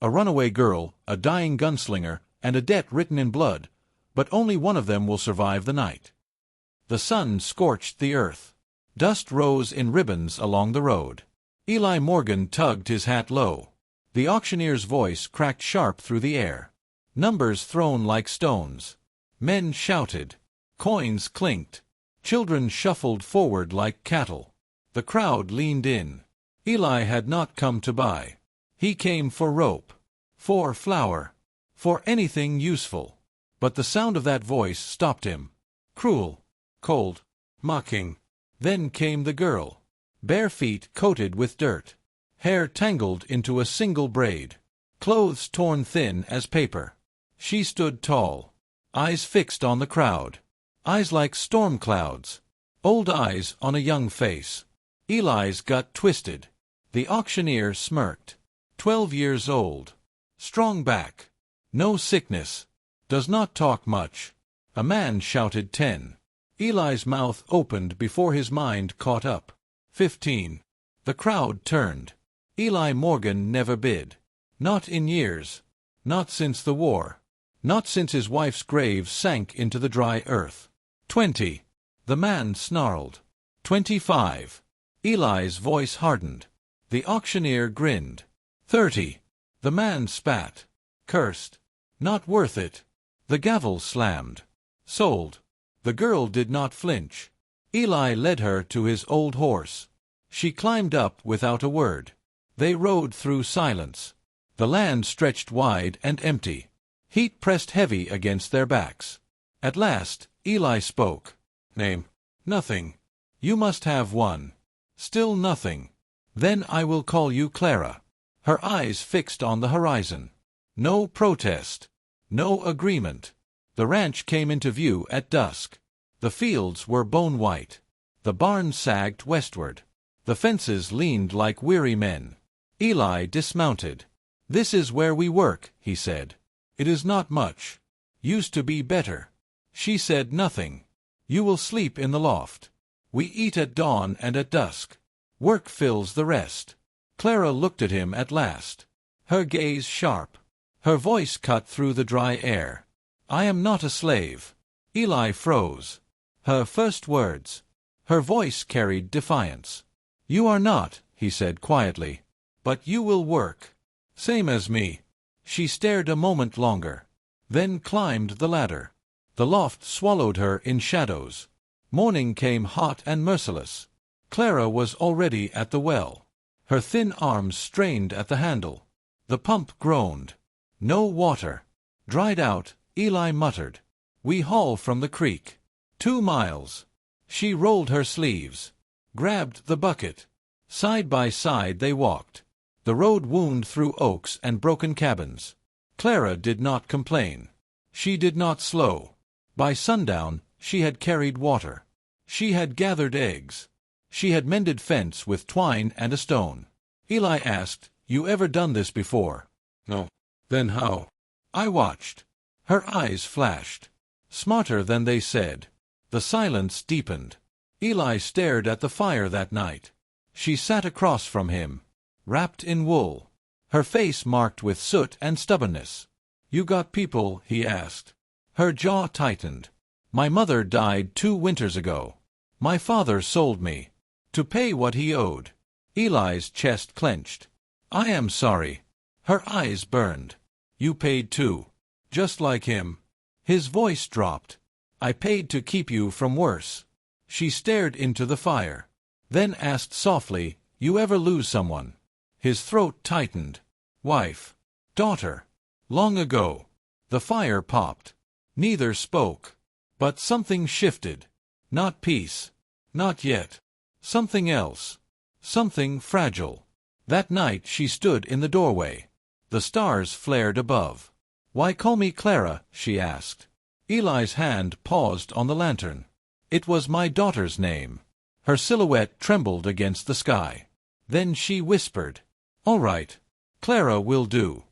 a runaway girl, a dying gunslinger, and a debt written in blood, but only one of them will survive the night. The sun scorched the earth. Dust rose in ribbons along the road. Eli Morgan tugged his hat low. The auctioneer's voice cracked sharp through the air. Numbers thrown like stones. Men shouted. Coins clinked. Children shuffled forward like cattle. The crowd leaned in. Eli had not come to buy. He came for rope, for flour, for anything useful. But the sound of that voice stopped him. Cruel, cold, mocking. Then came the girl. Bare feet coated with dirt. Hair tangled into a single braid. Clothes torn thin as paper. She stood tall. Eyes fixed on the crowd. Eyes like storm clouds. Old eyes on a young face. Eli's gut twisted. The auctioneer smirked. 12 years old. Strong back. No sickness. Does not talk much. A man shouted 10. Eli's mouth opened before his mind caught up. 15. The crowd turned. Eli Morgan never bid. Not in years. Not since the war. Not since his wife's grave sank into the dry earth. 20. The man snarled. 25. Eli's voice hardened. The auctioneer grinned. 30. The man spat. Cursed. Not worth it. The gavel slammed. Sold. The girl did not flinch. Eli led her to his old horse. She climbed up without a word. They rode through silence. The land stretched wide and empty. Heat pressed heavy against their backs. At last, Eli spoke. Name. Nothing. You must have one. Still nothing. Then I will call you Clara. Her eyes fixed on the horizon. No protest. No agreement. The ranch came into view at dusk. The fields were bone-white. The barn sagged westward. The fences leaned like weary men. Eli dismounted. This is where we work, he said. It is not much. Used to be better. She said nothing. You will sleep in the loft. We eat at dawn and at dusk. Work fills the rest. Clara looked at him at last. Her gaze sharp. Her voice cut through the dry air. I am not a slave. Eli froze. Her first words. Her voice carried defiance. You are not, he said quietly. But you will work. Same as me. She stared a moment longer. Then climbed the ladder. The loft swallowed her in shadows. Morning came hot and merciless. Clara was already at the well. Her thin arms strained at the handle. The pump groaned. No water. Dried out, Eli muttered. We haul from the creek. 2 miles. She rolled her sleeves. Grabbed the bucket. Side by side they walked. The road wound through oaks and broken cabins. Clara did not complain. She did not slow. By sundown, she had carried water. She had gathered eggs. She had mended fence with twine and a stone. Eli asked, You ever done this before? No. Then how? I watched. Her eyes flashed. Smarter than they said. The silence deepened. Eli stared at the fire that night. She sat across from him, wrapped in wool. Her face marked with soot and stubbornness. You got people? He asked. Her jaw tightened. My mother died 2 winters ago. My father sold me. To pay what he owed. Eli's chest clenched. I am sorry. Her eyes burned. You paid too. Just like him. His voice dropped. I paid to keep you from worse. She stared into the fire. Then asked softly, You ever lose someone? His throat tightened. Wife. Daughter. Long ago. The fire popped. Neither spoke. But something shifted. Not peace. Not yet. Something else. Something fragile. That night she stood in the doorway. The stars flared above. Why call me Clara? She asked. Eli's hand paused on the lantern. It was my daughter's name. Her silhouette trembled against the sky. Then she whispered, All right. Clara will do.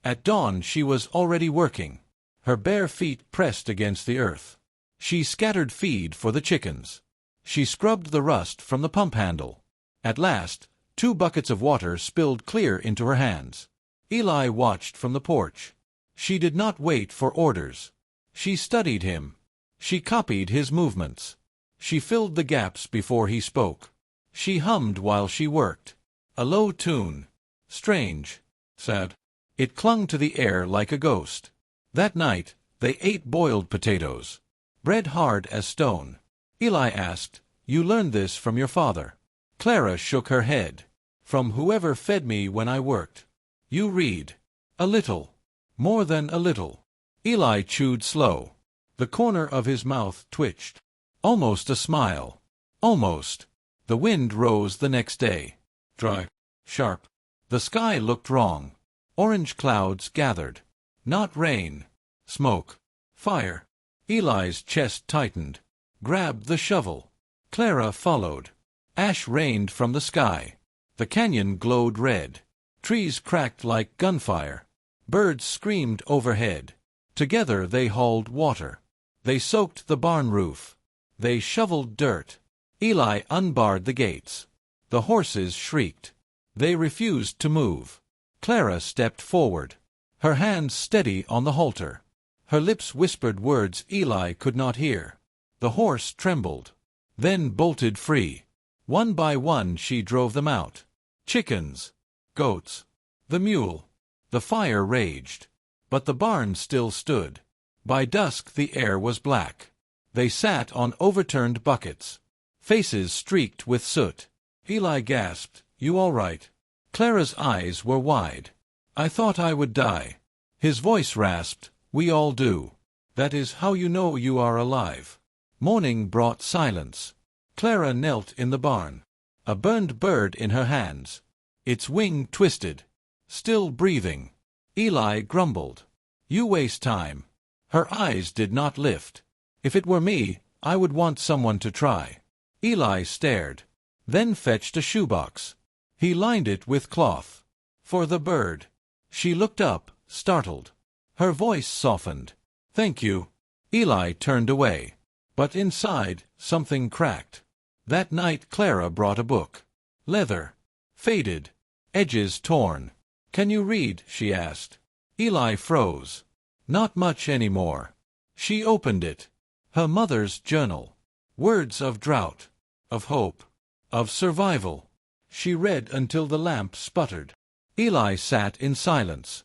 At dawn she was already working. Her bare feet pressed against the earth. She scattered feed for the chickens. She scrubbed the rust from the pump handle. At last, 2 buckets of water spilled clear into her hands. Eli watched from the porch. She did not wait for orders. She studied him. She copied his movements. She filled the gaps before he spoke. She hummed while she worked. A low tune. Strange. Sad. It clung to the air like a ghost. That night, they ate boiled potatoes. Bread hard as stone. Eli asked, "You learned this from your father?" Clara shook her head. "From whoever fed me when I worked." "You read." "A little. More than a little." Eli chewed slow. The corner of his mouth twitched. Almost a smile. Almost. The wind rose the next day. Dry. Sharp. The sky looked wrong. Orange clouds gathered. Not rain. Smoke. Fire. Eli's chest tightened. Grabbed the shovel. Clara followed. Ash rained from the sky. The canyon glowed red. Trees cracked like gunfire. Birds screamed overhead. Together they hauled water. They soaked the barn roof. They shoveled dirt. Eli unbarred the gates. The horses shrieked. They refused to move. Clara stepped forward. Her hands steady on the halter. Her lips whispered words Eli could not hear. The horse trembled. Then bolted free. One by one she drove them out. Chickens. Goats. The mule. The fire raged. But the barn still stood. By dusk the air was black. They sat on overturned buckets. Faces streaked with soot. Eli gasped, "You all right?" Clara's eyes were wide. "I thought I would die." His voice rasped, "We all do. That is how you know you are alive." Morning brought silence. Clara knelt in the barn. A burned bird in her hands. Its wing twisted. Still breathing. Eli grumbled, "You waste time." Her eyes did not lift. "If it were me, I would want someone to try." Eli stared. Then fetched a shoebox. He lined it with cloth. "For the bird." She looked up, startled. Her voice softened. "Thank you." Eli turned away. But inside, something cracked. That night Clara brought a book. Leather. Faded. Edges torn. "Can you read?" she asked. Eli froze. "Not much anymore." She opened it. Her mother's journal. Words of drought. Of hope. Of survival. She read until the lamp sputtered. Eli sat in silence.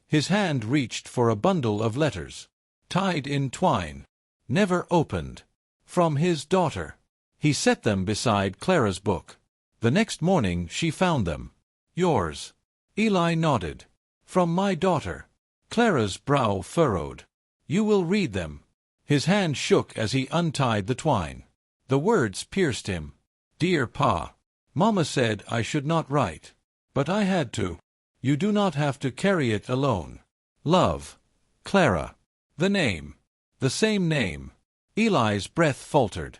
His hand reached for a bundle of letters. Tied in twine. Never opened. From his daughter. He set them beside Clara's book. The next morning she found them. "Yours." Eli nodded. "From my daughter." Clara's brow furrowed. "You will read them." His hand shook as he untied the twine. The words pierced him. "Dear Pa, Mama said I should not write. But I had to. You do not have to carry it alone. Love. Clara." The name. The same name. Eli's breath faltered.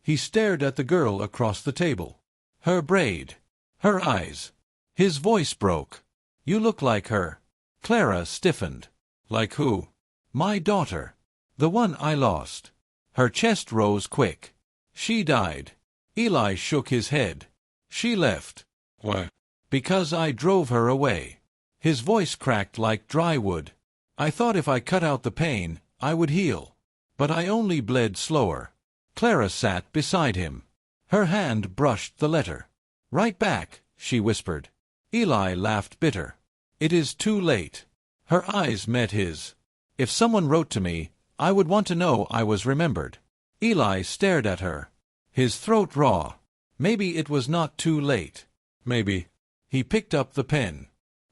He stared at the girl across the table. Her braid. Her eyes. His voice broke. "You look like her." Clara stiffened. "Like who?" "My daughter. The one I lost." Her chest rose quick. "She died." Eli shook his head. "She left." "Why?" "Because I drove her away." His voice cracked like dry wood. "I thought if I cut out the pain, I would heal. But I only bled slower." Clara sat beside him. Her hand brushed the letter. "Write back," she whispered. Eli laughed bitter. "It is too late." Her eyes met his. "If someone wrote to me, I would want to know I was remembered." Eli stared at her. His throat raw. Maybe it was not too late. Maybe. He picked up the pen.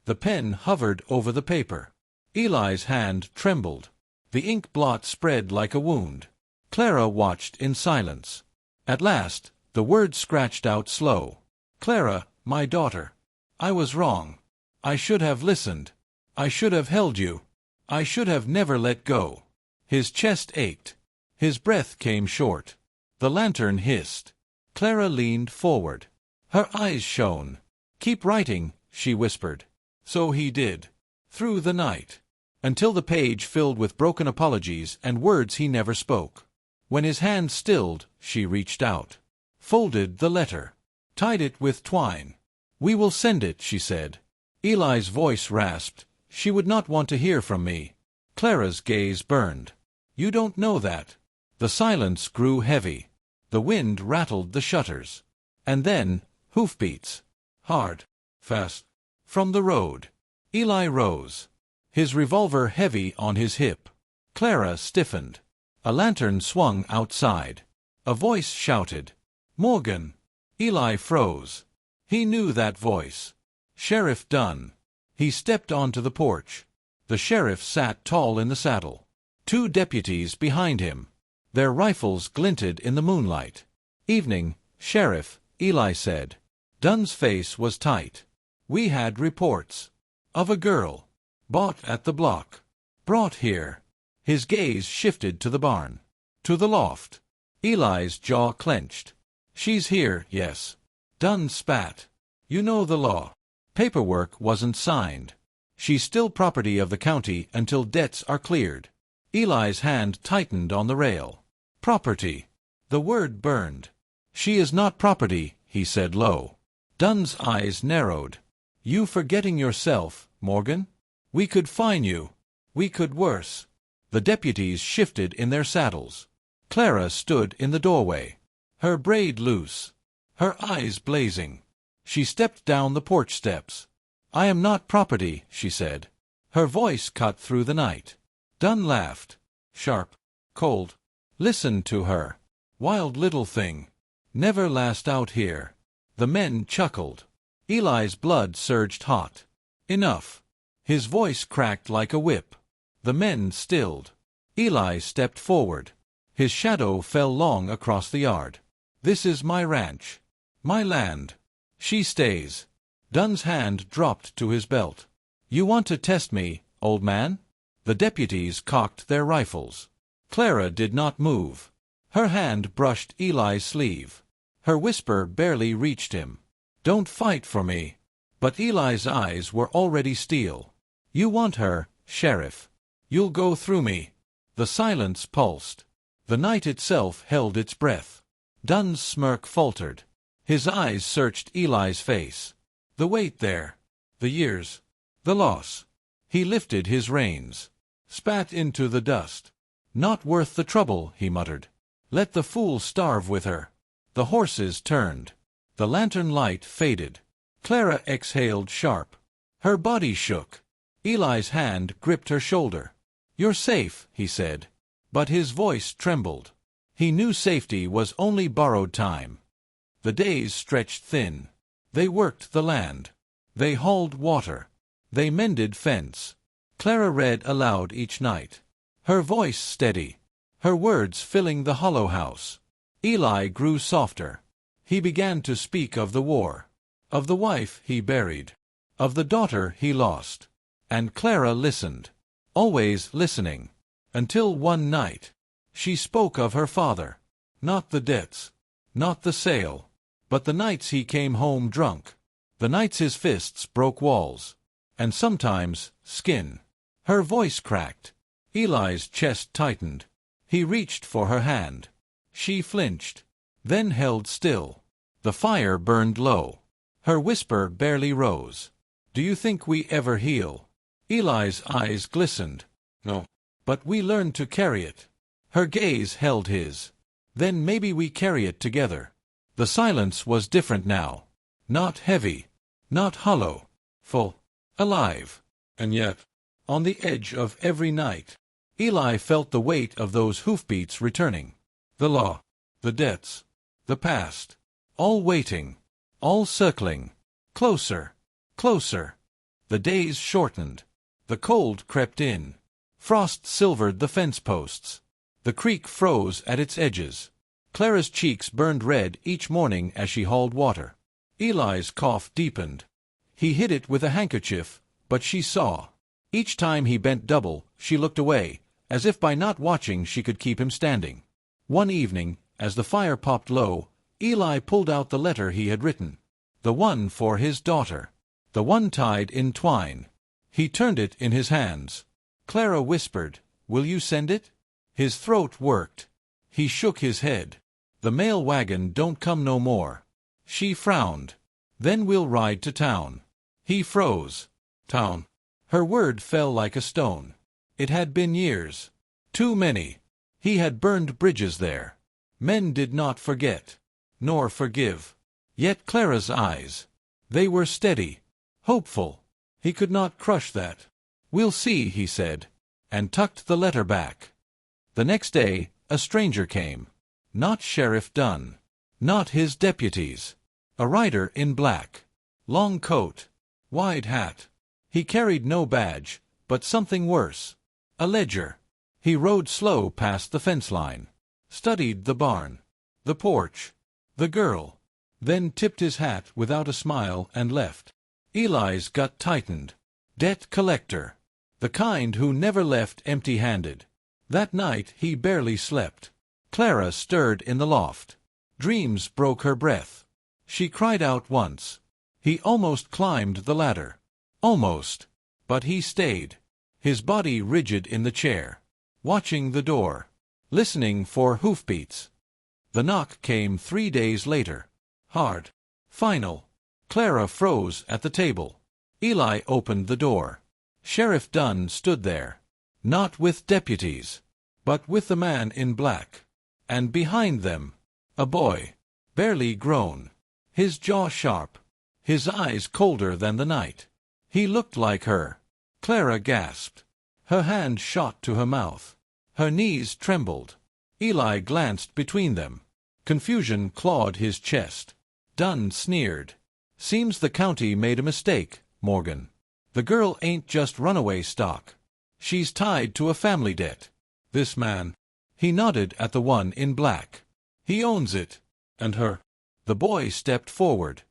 The pen hovered over the paper. Eli's hand trembled. The ink blot spread like a wound. Clara watched in silence. At last, the words scratched out slow. "Clara, my daughter. I was wrong. I should have listened. I should have held you. I should have never let go." His chest ached. His breath came short. The lantern hissed. Clara leaned forward. Her eyes shone. "Keep writing," she whispered. So he did. Through the night. Until the page filled with broken apologies and words he never spoke. When his hand stilled, she reached out. Folded the letter. Tied it with twine. "We will send it," she said. Eli's voice rasped. She would not want to hear from me. Clara's gaze burned. You don't know that. The silence grew heavy. The wind rattled the shutters. And then, hoofbeats. Hard. Fast. From the road. Eli rose. His revolver heavy on his hip. Clara stiffened. A lantern swung outside. A voice shouted, "Morgan!" Eli froze. He knew that voice. Sheriff Dunn. He stepped onto the porch. The sheriff sat tall in the saddle. 2 deputies behind him. Their rifles glinted in the moonlight. "Evening, Sheriff," Eli said. Dunn's face was tight. "We had reports. Of a girl. Bought at the block. Brought here." His gaze shifted to the barn. To the loft. Eli's jaw clenched. "She's here, yes." Dunn spat. "You know the law. Paperwork wasn't signed. She's still property of the county until debts are cleared." Eli's hand tightened on the rail. "Property." The word burned. "She is not property," he said low. Dunn's eyes narrowed. "You forgetting yourself, Morgan? We could fine you. We could worse." The deputies shifted in their saddles. Clara stood in the doorway. Her braid loose. Her eyes blazing. She stepped down the porch steps. "I am not property," she said. Her voice cut through the night. Dunn laughed. Sharp. Cold. Listen to her. "Wild little thing. Never last out here." The men chuckled. Eli's blood surged hot. "Enough." His voice cracked like a whip. The men stilled. Eli stepped forward. His shadow fell long across the yard. "This is my ranch. My land. She stays." Dunn's hand dropped to his belt. "You want to test me, old man?" The deputies cocked their rifles. Clara did not move. Her hand brushed Eli's sleeve. Her whisper barely reached him. "Don't fight for me." But Eli's eyes were already steel. "You want her, Sheriff. You'll go through me." The silence pulsed. The night itself held its breath. Dunn's smirk faltered. His eyes searched Eli's face. The weight there. The years. The loss. He lifted his reins. Spat into the dust. "Not worth the trouble," he muttered. "Let the fool starve with her." The horses turned. The lantern light faded. Clara exhaled sharp. Her body shook. Eli's hand gripped her shoulder. "You're safe," he said. But his voice trembled. He knew safety was only borrowed time. The days stretched thin. They worked the land. They hauled water. They mended fence. Clara read aloud each night. Her voice steady. Her words filling the hollow house. Eli grew softer. He began to speak of the war. Of the wife he buried. Of the daughter he lost. And Clara listened. Always listening. Until one night. She spoke of her father. Not the debts. Not the sale. But the nights he came home drunk. The nights his fists broke walls. And sometimes, skin. Her voice cracked. Eli's chest tightened. He reached for her hand. She flinched. Then held still. The fire burned low. Her whisper barely rose. "Do you think we ever heal?" Eli's eyes glistened. "No. But we learn to carry it." Her gaze held his. "Then maybe we carry it together." The silence was different now. Not heavy. Not hollow. Full. Alive. And yet, on the edge of every night, Eli felt the weight of those hoofbeats returning. The law. The debts. The past. All waiting. All circling. Closer. Closer. The days shortened. The cold crept in. Frost silvered the fence posts. The creek froze at its edges. Clara's cheeks burned red each morning as she hauled water. Eli's cough deepened. He hid it with a handkerchief, but she saw. Each time he bent double, she looked away, as if by not watching she could keep him standing. One evening, as the fire popped low, Eli pulled out the letter he had written. The one for his daughter. The one tied in twine. He turned it in his hands. Clara whispered, "Will you send it?" His throat worked. He shook his head. "The mail wagon don't come no more." She frowned. "Then we'll ride to town." He froze. Town. Her word fell like a stone. It had been years. Too many. He had burned bridges there. Men did not forget. Nor forgive. Yet Clara's eyes. They were steady. Hopeful. He could not crush that. "We'll see," he said, and tucked the letter back. The next day, a stranger came. Not Sheriff Dunn. Not his deputies. A rider in black. Long coat. Wide hat. He carried no badge, but something worse. A ledger. He rode slow past the fence line. Studied the barn. The porch. The girl. Then tipped his hat without a smile and left. Eli's gut tightened. Debt collector. The kind who never left empty-handed. That night he barely slept. Clara stirred in the loft. Dreams broke her breath. She cried out once. He almost climbed the ladder. Almost. But he stayed. His body rigid in the chair. Watching the door. Listening for hoofbeats. The knock came 3 days later. Hard. Final. Clara froze at the table. Eli opened the door. Sheriff Dunn stood there. Not with deputies, but with the man in black. And behind them, a boy. Barely grown. His jaw sharp. His eyes colder than the night. He looked like her. Clara gasped. Her hand shot to her mouth. Her knees trembled. Eli glanced between them. Confusion clawed his chest. Dunn sneered. "Seems the county made a mistake, Morgan. The girl ain't just runaway stock. She's tied to a family debt. This man." He nodded at the one in black. "He owns it. And her." The boy stepped forward.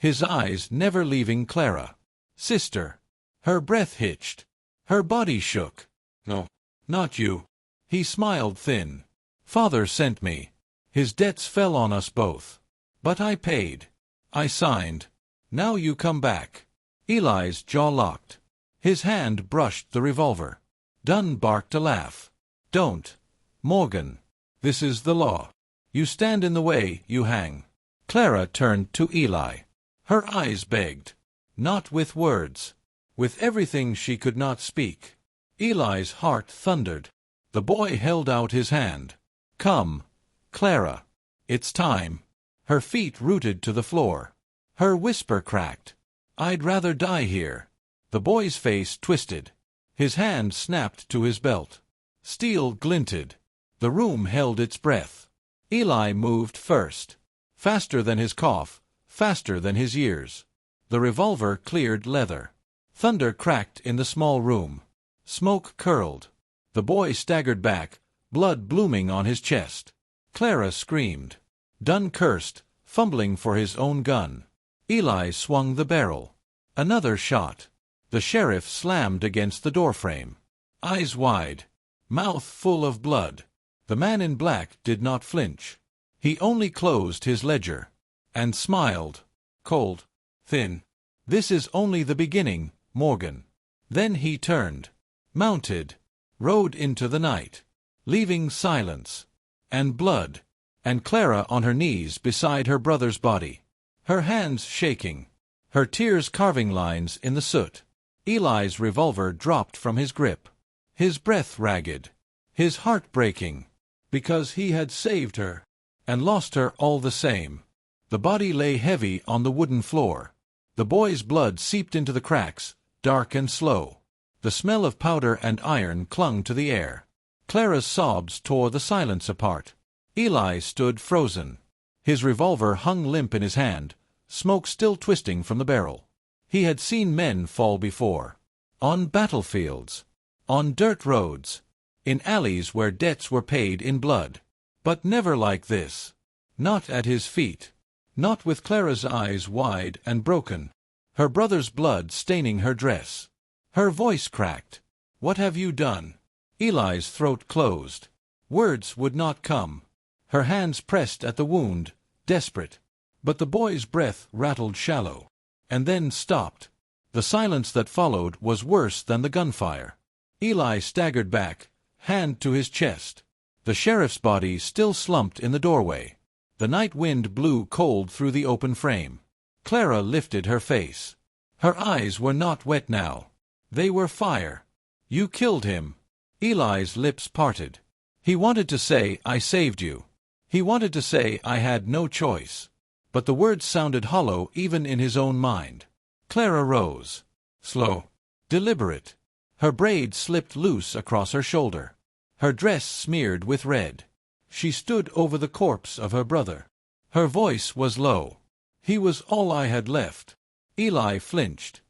His eyes never leaving Clara. "Sister." Her breath hitched. Her body shook. "No, not you." He smiled thin. "Father sent me. His debts fell on us both. But I paid. I signed. Now you come back." Eli's jaw locked. His hand brushed the revolver. Dunn barked a laugh. "Don't. Morgan. This is the law. You stand in the way, you hang." Clara turned to Eli. Her eyes begged. Not with words. With everything she could not speak. Eli's heart thundered. The boy held out his hand. "Come, Clara. It's time." Her feet rooted to the floor. Her whisper cracked. "I'd rather die here." The boy's face twisted. His hand snapped to his belt. Steel glinted. The room held its breath. Eli moved first. Faster than his cough, faster than his years. The revolver cleared leather. Thunder cracked in the small room. Smoke curled. The boy staggered back, blood blooming on his chest. Clara screamed. Dunn cursed, fumbling for his own gun. Eli swung the barrel. Another shot. The sheriff slammed against the doorframe. Eyes wide. Mouth full of blood. The man in black did not flinch. He only closed his ledger. And smiled. Cold. Thin. "This is only the beginning, Morgan." Then he turned. Mounted. Rode into the night. Leaving silence. And blood. And Clara on her knees beside her brother's body. Her hands shaking. Her tears carving lines in the soot. Eli's revolver dropped from his grip. His breath ragged. His heart breaking. Because he had saved her. And lost her all the same. The body lay heavy on the wooden floor. The boy's blood seeped into the cracks, dark and slow. The smell of powder and iron clung to the air. Clara's sobs tore the silence apart. Eli stood frozen. His revolver hung limp in his hand, smoke still twisting from the barrel. He had seen men fall before. On battlefields. On dirt roads. In alleys where debts were paid in blood. But never like this. Not at his feet. Not with Clara's eyes wide and broken. Her brother's blood staining her dress. Her voice cracked. "What have you done?" Eli's throat closed. Words would not come. Her hands pressed at the wound, desperate. But the boy's breath rattled shallow. And then stopped. The silence that followed was worse than the gunfire. Eli staggered back, hand to his chest. The sheriff's body still slumped in the doorway. The night wind blew cold through the open frame. Clara lifted her face. Her eyes were not wet now. They were fire. You killed him. Eli's lips parted. He wanted to say, I saved you. He wanted to say, I had no choice. But the words sounded hollow even in his own mind. Clara rose. Slow. Deliberate. Her braid slipped loose across her shoulder. Her dress smeared with red. She stood over the corpse of her brother. Her voice was low. He was all I had left. Eli flinched.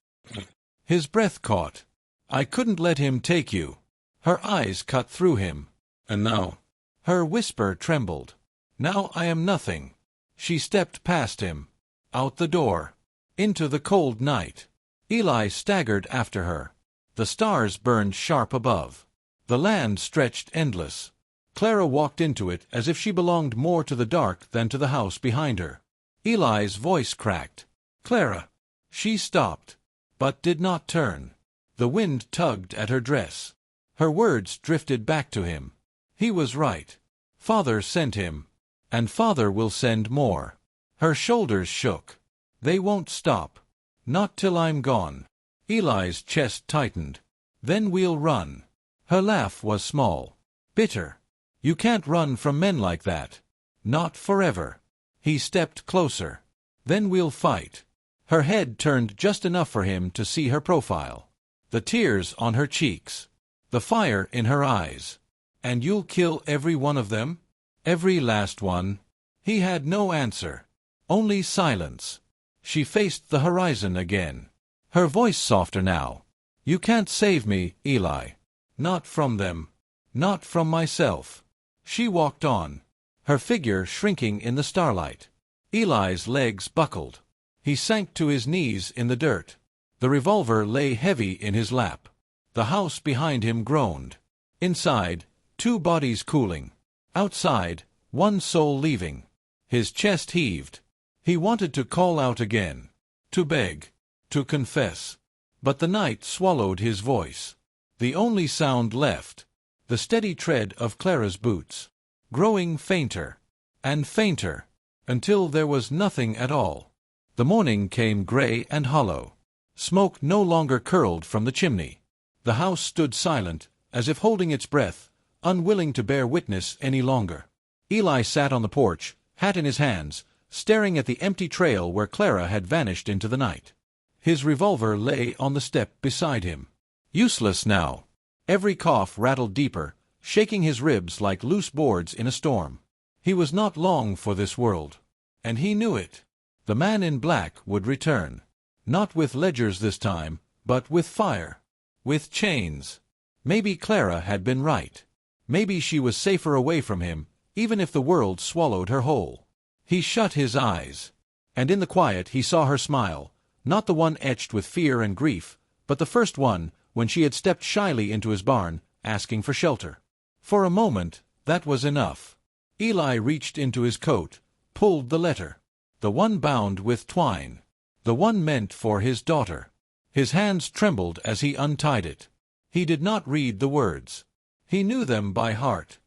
His breath caught. I couldn't let him take you. Her eyes cut through him. And now? Her whisper trembled. Now I am nothing. She stepped past him. Out the door. Into the cold night. Eli staggered after her. The stars burned sharp above. The land stretched endless. Clara walked into it as if she belonged more to the dark than to the house behind her. Eli's voice cracked. Clara. She stopped, but did not turn. The wind tugged at her dress. Her words drifted back to him. He was right. Father sent him. And Father will send more. Her shoulders shook. They won't stop. Not till I'm gone. Eli's chest tightened. Then we'll run. Her laugh was small. Bitter. You can't run from men like that. Not forever. He stepped closer. Then we'll fight. Her head turned just enough for him to see her profile. The tears on her cheeks. The fire in her eyes. And you'll kill every one of them? Every last one? He had no answer. Only silence. She faced the horizon again. Her voice softer now. You can't save me, Eli. Not from them. Not from myself. She walked on. Her figure shrinking in the starlight. Eli's legs buckled. He sank to his knees in the dirt. The revolver lay heavy in his lap. The house behind him groaned. Inside, 2 bodies cooling. Outside, 1 soul leaving. His chest heaved. He wanted to call out again. To beg. To confess. But the night swallowed his voice. The only sound left. The steady tread of Clara's boots. Growing fainter. And fainter. Until there was nothing at all. The morning came gray and hollow. Smoke no longer curled from the chimney. The house stood silent, as if holding its breath, unwilling to bear witness any longer. Eli sat on the porch, hat in his hands, staring at the empty trail where Clara had vanished into the night. His revolver lay on the step beside him. Useless now. Every cough rattled deeper, shaking his ribs like loose boards in a storm. He was not long for this world. And he knew it. The man in black would return. Not with ledgers this time, but with fire. With chains. Maybe Clara had been right. Maybe she was safer away from him, even if the world swallowed her whole. He shut his eyes. And in the quiet he saw her smile, not the one etched with fear and grief, but the first one, when she had stepped shyly into his barn, asking for shelter. For a moment, that was enough. Eli reached into his coat, pulled the letter. The one bound with twine. The one meant for his daughter. His hands trembled as he untied it. He did not read the words. He knew them by heart.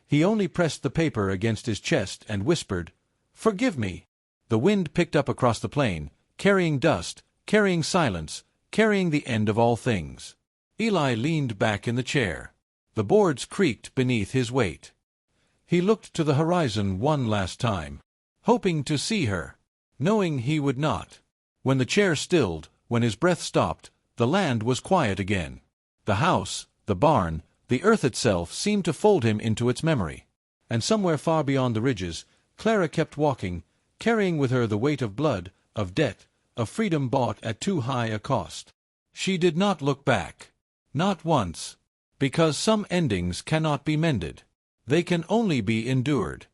He only pressed the paper against his chest and whispered, "Forgive me." The wind picked up across the plain, carrying dust, carrying silence, carrying the end of all things. Eli leaned back in the chair. The boards creaked beneath his weight. He looked to the horizon one last time, hoping to see her, knowing he would not. When the chair stilled, when his breath stopped, the land was quiet again. The house, the barn, the earth itself seemed to fold him into its memory. And somewhere far beyond the ridges, Clara kept walking, carrying with her the weight of blood, of debt, of freedom bought at too high a cost. She did not look back. Not once. Because some endings cannot be mended. They can only be endured.